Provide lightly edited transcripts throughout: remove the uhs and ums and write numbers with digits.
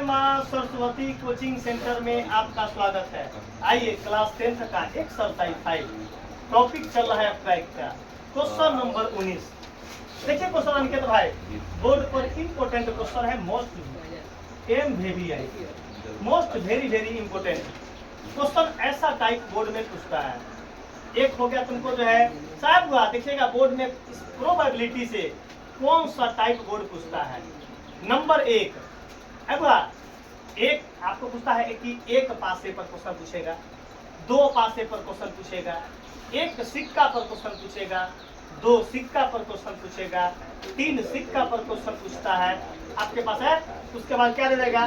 माँ Saraswati coaching centre में आपका स्वागत है। आइए क्लास 10th का एक्सरसाइज 5 टॉपिक चल रहा है आपका का क्वेश्चन नंबर 19। देखिए क्वेश्चन अंकित भाई, बोर्ड पर इम्पोर्टेंट क्वेश्चन है, most very very important question. ऐसा टाइप बोर्ड में पूछता है। एक हो गया तुमको जो है साहब हुआ, देखिएगा बोर्ड में इस प्रोबेबिलिटी से कौन सा टाइप बोर्ड पूछता है। नंबर एक एक आपको पूछता है कि एक पासे पर क्वेश्चन पूछेगा, दो पासे पर क्वेश्चन पूछेगा, एक सिक्का पर क्वेश्चन पूछेगा, दो सिक्का पर क्वेश्चन पूछेगा, तीन सिक्का पर क्वेश्चन पूछता है आपके पास है। उसके बाद क्या दे देगा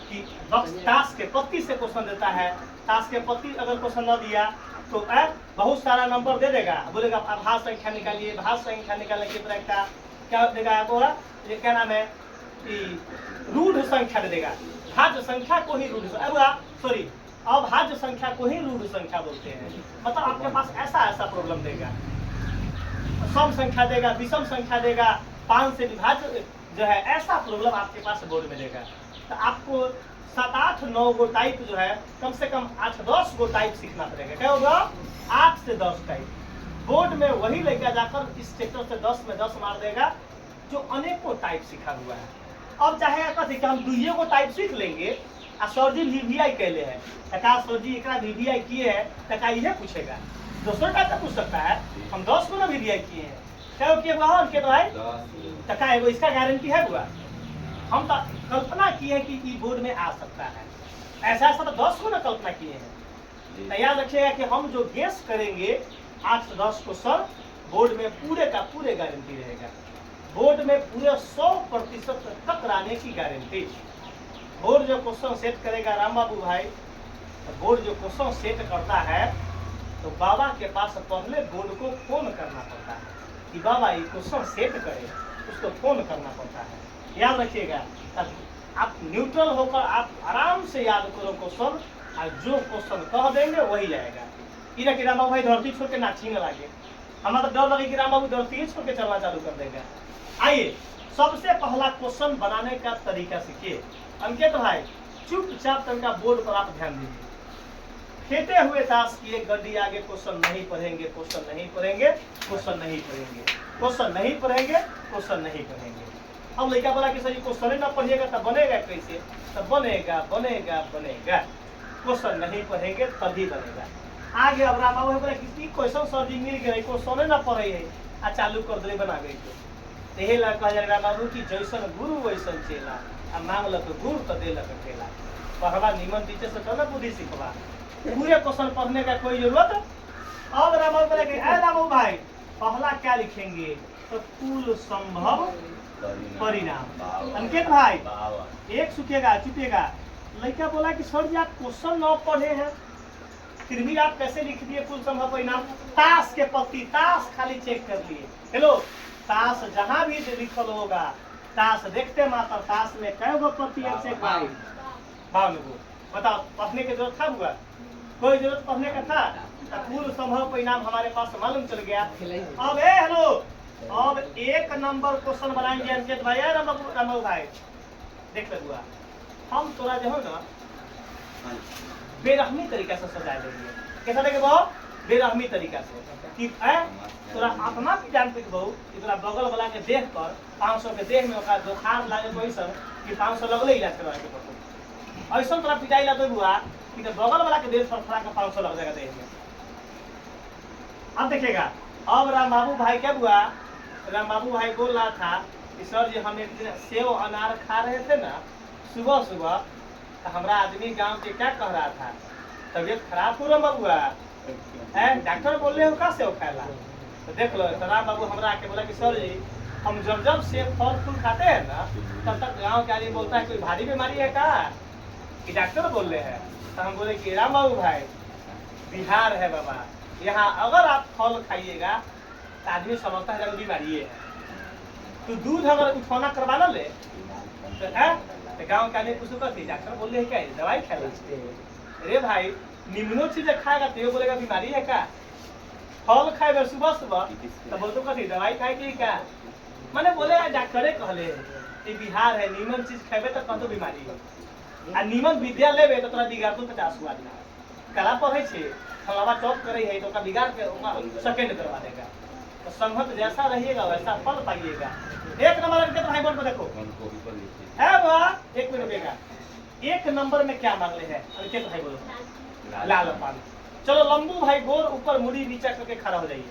कि बक्स ताश के पत्ती से क्वेश्चन देता है। ताश के पत्ती अगर क्वेश्चन न दिया तो बहुत सारा नंबर दे देगा, बोलेगा आभास संख्या निकालिए। भाज्य संख्या निकालने की तरह का क्या देगा आपको, ये क्या नाम है, रूढ़ संख्या दे देगा। भाज्य संख्या को ही अभाज्य संख्या को ही रूढ़ संख्या बोलते हैं। मतलब आपके पास ऐसा प्रॉब्लम देगा, सम संख्या देगा, विषम संख्या देगा, 5 से विभाज्य जो है, ऐसा प्रॉब्लम आपके पास बोर्ड में देगा। तो आपको 7, 8, 9 गो टाइप जो है, कम से कम 8, 10 गो टाइप सीखना पड़ेगा। क्या होगा, 8 से 10 टाइप। बोर्ड में वही लेकर जाकर इस चैप्टर से 10 में 10 मार देगा जो अनेकों टाइप सीखा हुआ है। अब चाहे कि हम 2 गो टाइप सीख लेंगे आ सर जी VVI कहले है, सर जी एक VVI किए है, यह पूछेगा। दूसरा टाइप का पूछ सकता है, हम 10 गो ना VVI किए हैं, क्या किए उनके भाई एगो इसका गारंटी है हुआ। हम तो कल्पना किए हैं कि बोर्ड में आ सकता है, ऐसा तो 10 को ना कल्पना किए हैं। तो याद रखिएगा कि हम जो गेस करेंगे 8 से 10 क्वेश्चन बोर्ड में पूरे का पूरे गारंटी रहेगा। बोर्ड में पूरे 100% टकराने की गारंटी। बोर्ड जो क्वेश्चन सेट करेगा राम बाबू भाई, तो बोर्ड जो क्वेश्चन सेट करता है तो बाबा के पास पहले बोर्ड को फोन करना पड़ता है कि बाबा ये क्वेश्चन सेट करे, उसको फोन करना पड़ता है। याद रखिएगा, आप न्यूट्रल होकर आप आराम से याद करो क्वेश्चन, और जो क्वेश्चन कह देंगे वही आएगा। इधर कि राम बाबू भाई धरती छोड़ के ना छीन लागे, हमारा तो डर लगे कि राम बाबू धरती छोड़ के चलना चालू कर देगा। आइए सबसे पहला क्वेश्चन बनाने का तरीका सीखिए। अंकित भाई चुपचाप तनका बोर्ड पर आप ध्यान दीजिए। खेते हुए ताश की एक गड्डी आगे, क्वेश्चन नहीं पढ़ेंगे, क्वेश्चन नहीं पढ़ेंगे, क्वेश्चन नहीं पढ़ेंगे, क्वेश्चन नहीं पढ़ेंगे, क्वेश्चन नहीं पढ़ेंगे। अब लड़का बोला कि सर क्वेश्चन ना पढ़िएगा तब बनेगा कैसे, तब बनेगा क्वेश्चन नहीं पढ़ेंगे तभी बनेगा। आगे अब राम बाबू बोला कि क्वेश्चन सर जी मिल गए, क्वेश्चन ना पढ़े है आ चालू कर दे बना गई। यही लड़का राम बाबू की जैसन गुरु वैसन चेला, आ मांगलक गुरु तो देलक ठेला। पढ़वा निमन टीचर से कहना बुद्धि सीखवा, पूरे क्वेश्चन पढ़ने का कोई जरूरत। अब राम बाबू बोला कि राम बाबू भाई पहला क्या लिखेंगे, तो कुल संभव परिणाम। अंकित भाई एक सुखेगा चुकेगा। लड़का बोला कि सर जी आप क्वेश्चन न पढ़े हैं, फिर भी आप कैसे लिख दिए कुल संभव परिणाम। ताश के पत्ती, ताश खाली चेक कर लिए। हेलो, ताश जहां भी लिखल होगा, ताश देखते मात्र ताश में कै गो पत्ती से बताओ, पढ़ने की जरूरत था हुआ, कोई जरूरत पढ़ने का था। कुल संभव परिणाम हमारे पास मालूम चल गया। अब हेलो, अब 1 नंबर क्वेश्चन बनाएंगे अंकित भाई। रामबाबू भाई देख ले हुआ, हम तोरा जो है ना बेरहमी तरीका से सजा देंगे। कैसा देखे बहु, बेरहमी तरीका से कि तोरा अपना भी जान पे बहु कि तोरा बगल वाला के देख कर 500 के देह में बुखार लागे कोई सब कि 500 लगले इलाज करवा के पड़तो। ऐसा तोरा पिटाई ला तो हुआ कि बगल वाला के देह पर खड़ा के 500 लग जाएगा देह में। अब देखिएगा, अब राम बाबू भाई क्या हुआ, राम बाबू भाई बोल रहा था कि सर जी हम एक दिन सेव अनार खा रहे थे ना सुबह सुबह, तो हमारा आदमी गांव के क्या कह रहा था, तबीयत खराब हो रहा बाबू है, डॉक्टर बोल रहे हो का सेव खाएला। तो देख लो, तो राम बाबू हमरा आके बोला कि सर जी हम जब सेब फल फूल खाते हैं ना, तब तक गाँव के आदमी बोलता है कोई भारी बीमारी है का, कि डॉक्टर बोल रहे हैं। तो हम बोले कि राम बाबू भाई बिहार है बाबा, यहाँ अगर आप फल खाइएगा तो आदमी समझता है बीमारी है। तो दूध अगर उठौना करवाना ले तो गाँव के आदमी कुछ करती, डॉक्टर बोल रहे हैं क्या दवाई खा ला। अरे भाई निम्नो चीज खाएगा तो बोलेगा बीमारी है का, फल खाएगा सुबह सुबह तो बोलते कथी दवाई खाएगी क्या, मैंने बोले डॉक्टरे कहले कि बिहार है निमन चीज खेबे तो कौन तो बीमारी है। आ निमन विद्या लेबे तो तोरा बिगाड़ तो 50 हुआ दिना कला पढ़े छे हमारा टॉप करे है तो ओका बिगाड़ के ओका सेकंड करवा देगा। तो संगत जैसा रहिएगा वैसा फल पाइएगा। एक नंबर अंक भाई बोर्ड पर देखो है वाह, एक मिनट बेगा। एक नंबर में क्या मांगले है अंकित भाई बोलो? लाल पान। चलो लंबू भाई गोर ऊपर मुड़ी नीचा करके खड़ा हो जाइए।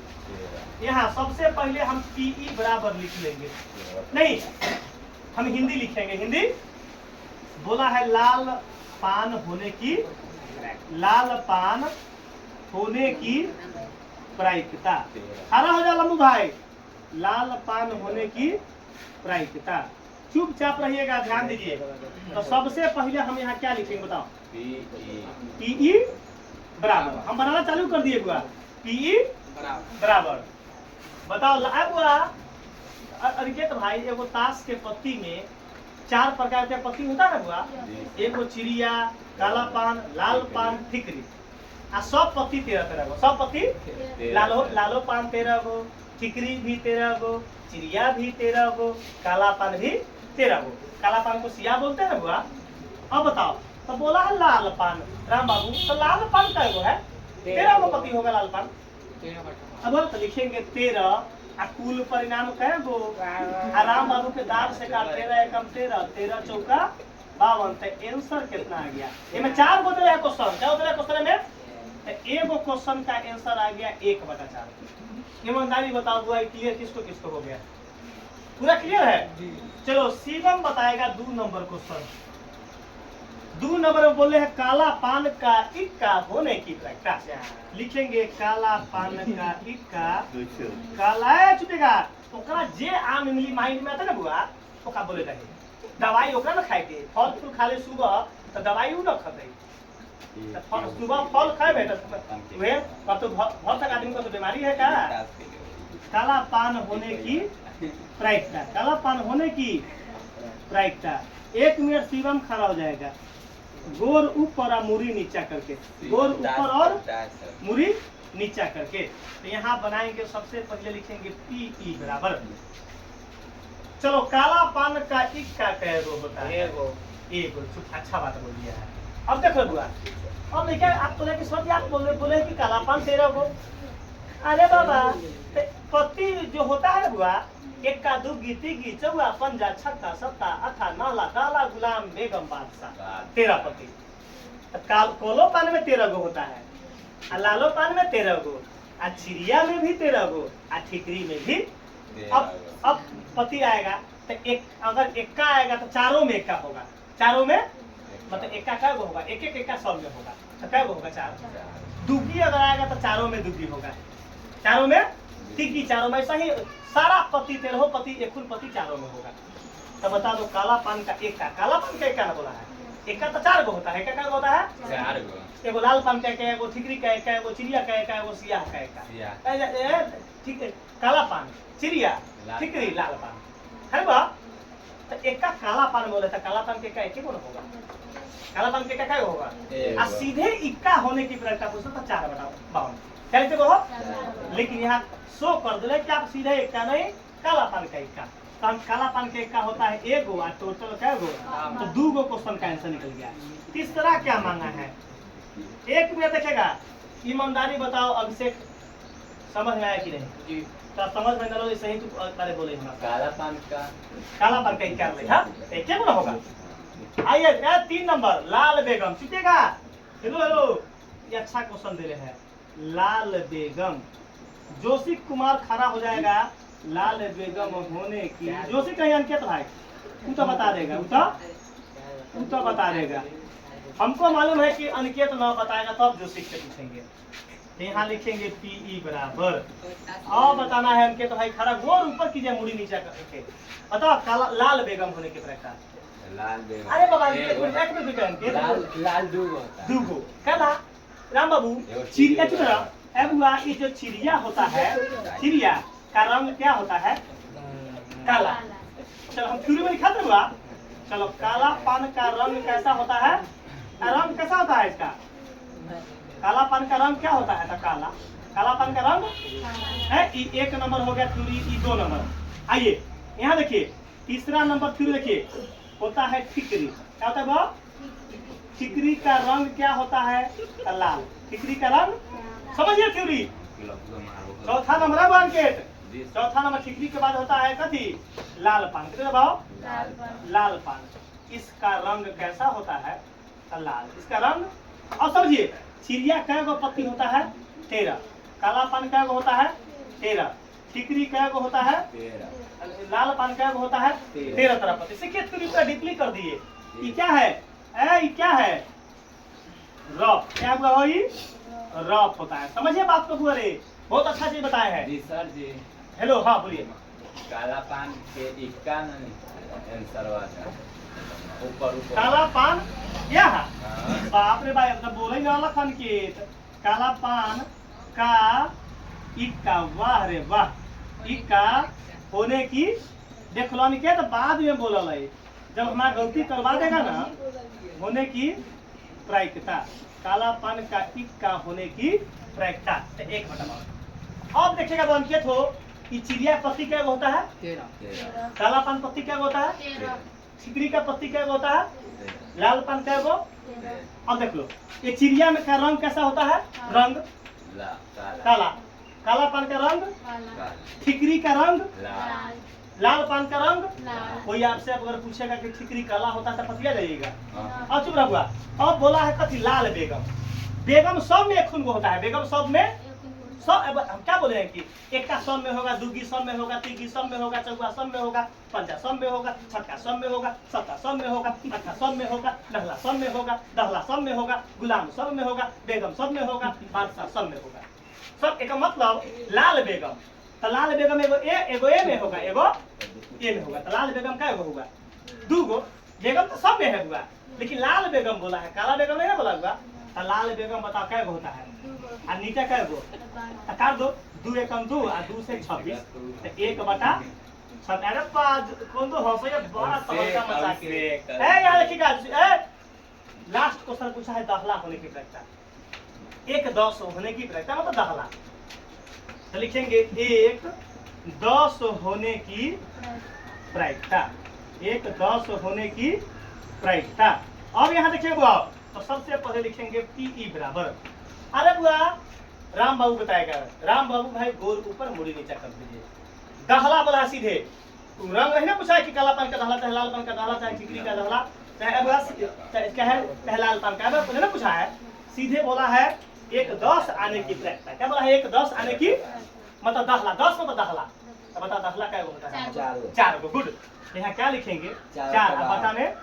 यहाँ सबसे पहले हम PE बराबर लिख लेंगे, नहीं हम हिंदी लिखेंगे। हिंदी बोला है लाल पान होने की, लाल पान होने की प्रायिकता। खड़ा हो जा लंबू भाई। लाल पान होने की प्रायिकता। चुपचाप रहिएगा, ध्यान दीजिए। तो सबसे पहले हम यहाँ क्या लिखेंगे बताओ? PE बराबर। हम बनाना चालू कर दिए बुआ। PE बराबर बताओ बुआ। अंकित भाई एगो ताश के पत्ती में 4 प्रकार के पत्ती होता है बुआ। एगो चिड़िया, काला पान, लाल पान, ठिकरी। आ सब पत्ती 13 तरह गो, सब पत्ती लालो पान 13 गो, ठिकरी भी 13 गो, चिड़िया भी 13 गो, काला पान भी 13 गो। काला पान को सिया बोलते हैं बुआ। अब बताओ तो बोला है लाल पान राम बाबू, तो लाल पान का गो है 13 गो पत्ती होगा लाल पान। अब तो लिखेंगे 13 आ कुल परिणाम कै गो? राम बाबू के दाब से का 13 एकम 13, 13 चौका 52। तो आंसर कितना आ गया? इसमें 4 गो दे क्वेश्चन। क्या होता है क्वेश्चन में? एगो क्वेश्चन का आंसर आ गया 1/4। ईमानदारी बताओ बुआ, क्लियर किसको किसको हो गया? पूरा क्लियर है? चलो शिवम बताएगा 2 नंबर क्वेश्चन। 2 नंबर में बोले हैं काला पान का इक्का होने की प्रायिकता। लिखेंगे काला पान का इक्का, काला छुटेगा ओकरा जे आम इमली माइंड में आता ना बुआ, ओका बोले रहे दवाई ओकरा ना खाए के। फल फूल खा ले सुबह तो दवाई उ ना खाते। सुबह फल खाए तो वे तो बहुत तक आदमी को तो बीमारी है का? काला पान होने की प्रायिकता, काला पान होने की प्रायिकता। 1 मिनट शिवम खड़ा हो जाएगा। गोर ऊपर और मुरी नीचा करके, गोर ऊपर और मुरी नीचा करके। तो यहाँ बनाएंगे सबसे पहले लिखेंगे PE बराबर। चलो काला पान का इक्का कै गो होता है? एगो। अच्छा बात बोल दिया है। अब देखो बुआ, अब देखिए आप तो लेकिन सोचिए आप बोले कि काला पान 13 गो। अरे बाबा पत्ती जो होता है ना बुआ, 1 2 3 4 5 6 7 8 9 काला गुलाम बेगम बादशाह 13 पत्ती। कोलो पान में 13 गो होता है, लालो पान में 13 गो, चिड़िया में भी 13 गो, ठिकरी में भी। अब पति आएगा तो एक, अगर 1 आएगा तो चारों में 1 होगा। चारों में मतलब 1 कै गो होगा? 1 1 सब में होगा। तो कै गो होगा? 4। दुगी अगर आएगा तो चारों में दुगी होगा। चारों में तिगी, चारों में सही सारा पति 13 पति 1 पति चारों में होगा। तो बता दो काला पान का 1 काला पान का 1 ना बोला है? 1 तो 4 गो होता है। 1 का होता है 4 गो। एगो लाल पान का 1, एगो ठिकरी का 1, एगो चिड़िया का 1, एगो सियाह का 1। ठीक है, काला पान, चिड़िया, ठिकरी, लाल पान है बा। तो 1 काला पान बोले तो काला पान के 1 गो होगा? काला पान के 1 होगा? आ सीधे 1 होने की प्रायिकता पूछो तो 4/52 क्या लिखते हो? लेकिन यहाँ शो कर दिले कि आप सीधे 1 नहीं काला पान का 1। तो हम काला पान के 1 होता है 1 गो और टोटल कै गो? तो 2 गो क्वेश्चन का आंसर निकल गया। तीसरा क्या मांगा है? 1 मिनट देखेगा। ईमानदारी बताओ अभिषेक, समझ में आया कि नहीं? जी। तो समझ में ना सही तो पहले बोले काला पान का 1 क्या होगा? आइए 3 नंबर लाल बेगम छुटेगा। हेलो ये अच्छा क्वेश्चन दे रहे हैं। लाल बेगम, जोशी कुमार खड़ा हो जाएगा। लाल बेगम होने की, जोशी कहीं अंकित भाई तू तो बता देगा, तू तो बता देगा। हमको मालूम है कि अंकित ना बताएगा तब जोशी से पूछेंगे। यहाँ लिखेंगे PE बराबर। और बताना है अंकित भाई खड़ा गोर ऊपर कीजिए मुड़ी नीचा करके। बताओ काला लाल बेगम होने की प्रायिकता। लाल बेगम, अरे बाबा लाल 2 गो काला राम बाबू। चिड़िया ये जो चिड़िया होता है, चिड़िया का रंग क्या होता है? काला। चलो हम शुरू में लिखा था। चलो काला पान का रंग कैसा होता है? रंग कैसा होता है इसका? काला पान का रंग क्या होता है? तो काला पान का रंग है। 1 नंबर हो गया थ्योरी, 2 नंबर। आइए यहाँ देखिए तीसरा नंबर थ्योरी देखिए होता है ठिकरी। क्या होता है वो? ठिकरी का रंग क्या होता है? लाल। ठिकरी का रंग समझिए थ्योरी। चौथा नंबर है अंकित। चौथा नंबर ठिकरी के बाद होता है कथी? लाल पान। कितने दबाओ? लाल पान। इसका रंग कैसा होता है? लाल। इसका रंग और समझिए चिड़िया कै गो पत्ती होता है? 13। काला पान कै गो होता है? 13। ठिकरी कै गो होता है? 13। लाल पान कै गो होता है? 13 तरह पत्ती। सीखिए थ्योरी का डीपली कर दिए। ये क्या है? ये क्या है? रफ। क्या हुआ हो? ये रफ होता है। समझिए बात को पूरे। बहुत अच्छा चीज बताया है जी सर जी। हेलो हाँ बोलिए। काला पान के इक्का आंसर वाला ऊपर ऊपर काला पान या हाँ। बाप रे भाई अपना बोले ना लखन के काला पान का इक्का। वाह रे वाह। इक्का होने की देख लो के तो बाद में बोलल है। जब हमारा गलती करवा देगा ना होने की प्रायिकता। काला पान का इक्का होने की प्रायिकता। तो एक बटा अब देखिएगा तो अंकित हो कि चिड़िया पत्ती क्या होता है? 13। काला पान पत्ती क्या होता है? ठिकरी का पत्ती क्या होता है? लाल पान क्या गो? अब देख लो ये चिड़िया में का रंग कैसा होता है? रंग काला। काला पान का रंग ठिकरी का रंग लाल पान का रंग। कोई आपसे अगर पूछेगा कि ठिकरी काला होता है तो पतिया जाइएगा। अब चुप रहुआ। अब बोला है कथी? लाल बेगम। बेगम सब में एक खून को होता है। बेगम सब में सब हम क्या बोले हैं कि एक का सब में होगा, दूगी सब में होगा, तीगी सब में होगा, चौगा सब में होगा, पंजा सब में होगा, छक्का सब में होगा, सत्ता सब में होगा, अट्ठा सब में होगा, नहला सब में होगा, दहला सब में होगा, गुलाम सब में होगा, बेगम सब में होगा, बादशाह सब में होगा। सब एक मतलब लाल बेगम। तो लाल बेगम एगो ए में होगा, एगो ए में होगा। तो लाल बेगम क्या होगा? दूगो। बेगम तो सब में है हुआ लेकिन लाल बेगम बोला है, काला बेगम नहीं बोला हुआ। तो लाल बेगम बताओ क्या होता है? और नीचे क्या गो? कर दो 2 एकम 2 और 2 से 26 तो 1 बटा 6। अरे कौन तो हंस ये बड़ा तबका मचा के ए यार देखिएगा ए लास्ट क्वेश्चन पूछा है दहला होने की प्रायिकता। 1 10 होने की प्रायिकता मतलब दहला। तो लिखेंगे 1 10 होने की प्रायिकता। 1 10 होने की प्रायिकता। अब यहाँ देखिए बुआ तो सबसे पहले लिखेंगे पीई बराबर। अरे बुआ राम बाबू बताएगा। राम बाबू भाई गोल ऊपर मुड़ी नीचा कर दीजिए। दहला बोला सीधे रंग नहीं ना पूछा है कि काला पान का दहला चाहे लाल पान का दहला चाहे ठिकरी का दहला चाहे क्या है लाल पान का ना पूछा है। सीधे बोला है 1 10 आने की प्रायिकता। क्या बोला है? 1 10 आने की मतलब दहला। 10 मतलब दहला। तो बता दहला क्या होता है? 4 गो। गुड। यहाँ क्या लिखेंगे? 4। बता में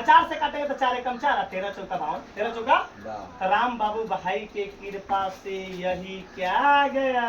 4 से काटेंगे तो 4 एकम 4 13 चौका 52। 13 चौका राम बाबू भाई के कृपा से यही क्या गया।